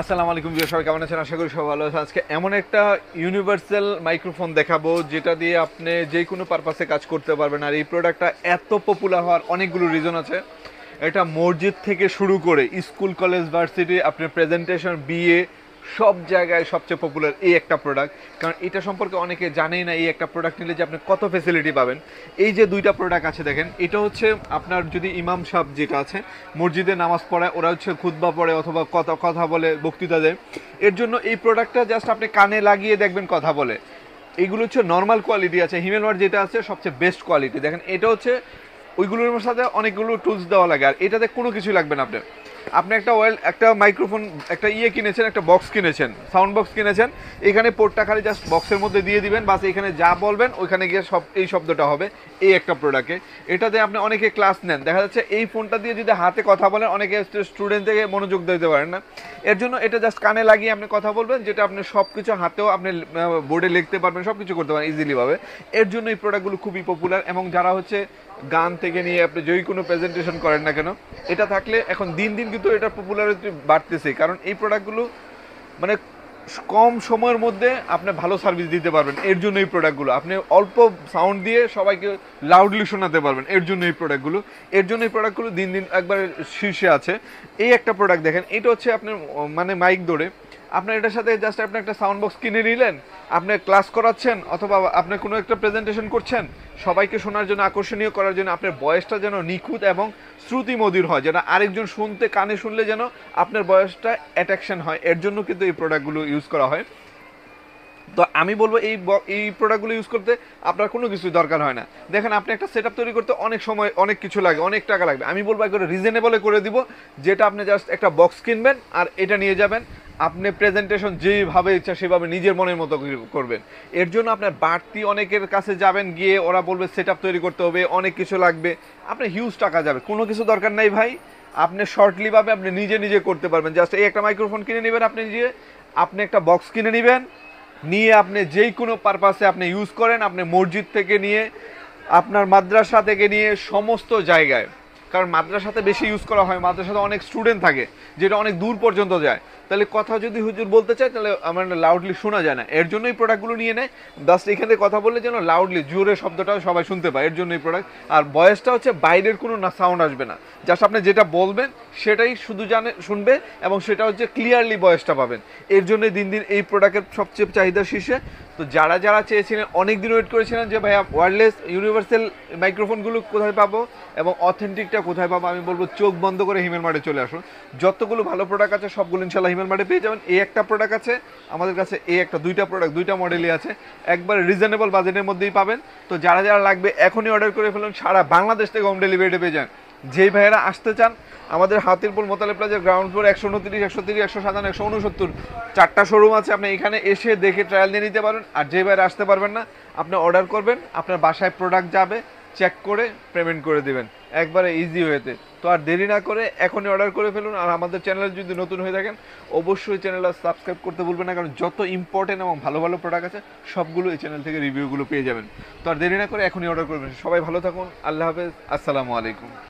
আসসালামু আলাইকুম ভিউয়ার, সবাই কেমন আছেন? আশা করি সবাই ভালো আছেন। আজকে এমন একটা ইউনিভার্সাল মাইক্রোফোন দেখাবো যেটা দিয়ে আপনি যে কোনো পারপাসে কাজ করতে পারবেন। আর এই প্রোডাক্টটা এত পপুলার হওয়ার অনেকগুলো রিজন আছে। এটা মসজিদ থেকে শুরু করে স্কুল, কলেজ, ভার্সিটি, আপনার প্রেজেন্টেশন, বিয়ে, সব জায়গায় সবচেয়ে পপুলার এই একটা প্রোডাক্ট। কারণ এটা সম্পর্কে অনেকে জানেই না, এই একটা প্রোডাক্ট নিলে যে আপনি কত ফেসিলিটি পাবেন। এই যে দুইটা প্রোডাক্ট আছে দেখেন, এটা হচ্ছে আপনার যদি ইমাম সাহেব যেটা আছে মসজিদে নামাজ পড়ায়, ওরা হচ্ছে খুতবা পড়ে অথবা কথা কথা বলে, বক্তৃতা দেয়, এর জন্য এই প্রোডাক্টটা জাস্ট আপনি কানে লাগিয়ে দেখবেন কথা বলে। এইগুলো হচ্ছে নর্মাল কোয়ালিটি আছে, হিমেলওয়ার যেটা আছে সবচেয়ে বেস্ট কোয়ালিটি। দেখেন এটা হচ্ছে ওইগুলোর সাথে অনেকগুলো টুলস দেওয়া লাগে, আর এটাতে কোনো কিছু লাগবে না। আপনি একটা মাইক্রোফোন, একটা কিনেছেন, একটা বক্স কিনেছেন, সাউন্ড বক্স কিনেছেন, এখানে পোর্টটা খালি জাস্ট বক্সের মধ্যে দিয়ে দিবেন, বাস এখানে যা বলবেন ওইখানে গিয়ে সব এই শব্দটা হবে। এই একটা প্রোডাক্টে এটাতে আপনি অনেকে ক্লাস নেন, দেখা যাচ্ছে এই ফোনটা দিয়ে যদি হাতে কথা বলেন অনেকে স্টুডেন্ট থেকে মনোযোগ দিতে পারেন না। এর জন্য এটা জাস্ট কানে লাগিয়ে আপনি কথা বলবেন, যেটা আপনি সব কিছু হাতেও আপনি বোর্ডে লিখতে পারবেন, সব কিছু করতে পারেন ইজিলিভাবে। এর জন্য এই প্রোডাক্টগুলো খুবই পপুলার। এবং যারা হচ্ছে গান থেকে নিয়ে আপনি যেই কোনো প্রেজেন্টেশন করেন না কেন, এটা থাকলে এখন দিন দিন কিন্তু এটা পপুলারিটি বাড়তেছে। কারণ এই প্রোডাক্টগুলো মানে কম সময়ের মধ্যে আপনি ভালো সার্ভিস দিতে পারবেন। এর জন্য এই প্রোডাক্টগুলো আপনি অল্প সাউন্ড দিয়ে সবাইকে লাউডলি শোনাতে পারবেন। এর জন্য এই প্রোডাক্টগুলো দিন দিন একবার শীর্ষে আছে। এই একটা প্রোডাক্ট দেখেন, এটা হচ্ছে আপনার মানে মাইক ধরে আপনার এটার সাথে জাস্ট আপনি একটা সাউন্ড বক্স কিনে নিলেন, আপনি ক্লাস করাচ্ছেন অথবা আপনি কোনো একটা প্রেজেন্টেশন করছেন, সবাইকে শোনার জন্য, আকর্ষণীয় করার জন্য, আপনার বয়সটা যেন নিখুঁত এবং শ্রুতিমধুর হয়, যেন আরেকজন শুনতে কানে শুনলে যেন আপনার বয়সটা অ্যাট্রাকশন হয়। এর জন্য কিন্তু এই প্রোডাক্টগুলো ইউজ করা হয়। তো আমি বলবো এই প্রোডাক্টগুলো ইউজ করতে আপনার কোনো কিছু দরকার হয় না। দেখেন আপনি একটা সেটআপ তৈরি করতে অনেক সময়, অনেক কিছু লাগে, অনেক টাকা লাগবে। আমি বলবো একবারে রিজনেবলে করে দিব, যেটা আপনি জাস্ট একটা বক্স কিনবেন আর এটা নিয়ে যাবেন, আপনি প্রেজেন্টেশন যেভাবে ইচ্ছা সেভাবে নিজের মনের মতো করবেন। এর জন্য আপনার বাড়তি অনেকের কাছে যাবেন, গিয়ে ওরা বলবে সেটআপ তৈরি করতে হবে, অনেক কিছু লাগবে, আপনার হিউজ টাকা যাবে। কোনো কিছু দরকার নাই ভাই, আপনি শর্টলিভাবে আপনি নিজে নিজে করতে পারবেন। জাস্ট এই একটা মাইক্রোফোন কিনে নেবেন আপনি নিজে, আপনি একটা বক্স কিনে নেবেন, নিয়ে আপনি যেই কোনো পারপাসে আপনি ইউজ করেন, আপনি মসজিদ থেকে নিয়ে আপনার মাদ্রাসা থেকে নিয়ে সমস্ত জায়গায়। কারণ মাদ্রাসাতে বেশি ইউজ করা হয়, মাদ্রাসাতে অনেক স্টুডেন্ট থাকে, যেটা অনেক দূর পর্যন্ত যায়। তাহলে কথা যদি হুজুর বলতে চায় তাহলে আমার লাউডলি শোনা যায় না। এর জন্য এই প্রোডাক্টগুলো নিয়ে নেয়, জাস্ট এখান থেকে কথা বললে যেন লাউডলি জোরে শব্দটা সবাই শুনতে পায়। এর জন্য এই প্রোডাক্ট। আর ভয়েসটা হচ্ছে বাইরের কোনো না সাউন্ড আসবে না, জাস্ট আপনি যেটা বলবেন সেটাই শুধু শুনবে, এবং সেটা হচ্ছে ক্লিয়ারলি ভয়েসটা পাবেন। এর জন্য দিন দিন এই প্রোডাক্টের সবচেয়ে চাহিদা শীর্ষে। তো যারা যারা চেয়েছিলেন, অনেক দিন ওয়েট করেছিলেন যে ভাইয়া ওয়্যারলেস ইউনিভার্সাল মাইক্রোফোনগুলো কোথায় পাবো এবং অথেন্টিকটা কোথায় পাবো, আমি বলবো চোখ বন্ধ করে হিমেল মার্টে চলে আসুন। যতগুলো ভালো প্রোডাক্ট আছে সবগুলো ইনশাল্লাহ হিমেল মার্টে পেয়ে যাবেন। এই একটা প্রোডাক্ট আছে আমাদের কাছে, এই একটা দুইটা মডেলই আছে, একবার রিজনেবল বাজেটের মধ্যেই পাবেন। তো যারা যারা লাগবে এখনই অর্ডার করে ফেলুন, সারা বাংলাদেশ থেকে হোম ডেলিভারিতে পেয়ে যান। যেই ভাইয়েরা আসতে চান, আমাদের হাতিরপুল মোতালে প্লাজার গ্রাউন্ড ফ্লোর 129, 130, 157, 169 4টা শোরুম আছে। আপনি এখানে এসে দেখে ট্রায়াল নিয়ে নিতে পারেন। আর যে বাইরে আসতে পারবেন না, আপনি অর্ডার করবেন, আপনার বাসায় প্রোডাক্ট যাবে, চেক করে পেমেন্ট করে দিবেন, একবারে ইজি হয়েতে। তো আর দেরি না করে এখনই অর্ডার করে ফেলুন। আর আমাদের চ্যানেলে যদি নতুন হয়ে থাকেন অবশ্যই চ্যানেলটা সাবস্ক্রাইব করতে ভুলবেন না, কারণ যত ইম্পর্টেন্ট এবং ভালো ভালো প্রোডাক্ট আছে সবগুলো এই চ্যানেল থেকে রিভিউগুলো পেয়ে যাবেন। তো আর দেরি না করে এখনই অর্ডার করবেন। সবাই ভালো থাকুন, আল্লাহ হাফেজ, আসসালামু আলাইকুম।